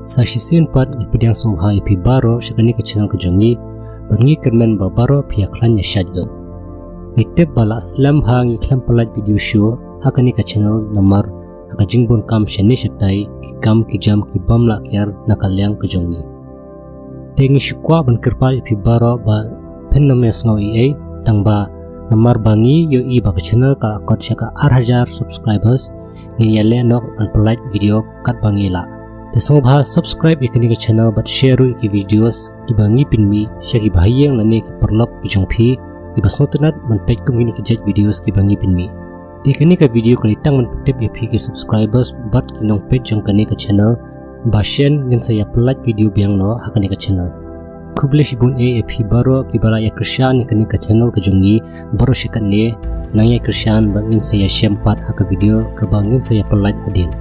Sashi sin pat ipediang sobha ipi baro syakani ke channel kejongi bangi kermen babaro pihak klan yashadun. Itep bala slam hang iklam pelat video show hakani ke channel namar haka jingbon kam shani shatai kikam kijam kibam lakyar nakalyang kejongi. Tengi shukwa ban kerpal ipi baro ba pen nomes ngau ia tangba namar bangi yo i ba ke channel ka akot syaka 8,000 subscribers ngin yale nok an pelat video kat bangi la. Desongba subscribe ikani ke channel but share iki videos kibangi pinmi syaki bahayang lani ki perlop ijongpi ibasnotenat manpet kumini ki jet videos kibangi pinmi. Tikani ka video kalitang manpetip yapi ki subscribers but kinong page jong kani ke channel basyen ngin saya pelat video biang no hakani ke channel. Kuble shibun yapi baro kibara ya Krisyan ikani ke channel kejongi baro syikat ne nang ya Krisyan bangin saya syempat haka video kebangin saya pelat adin.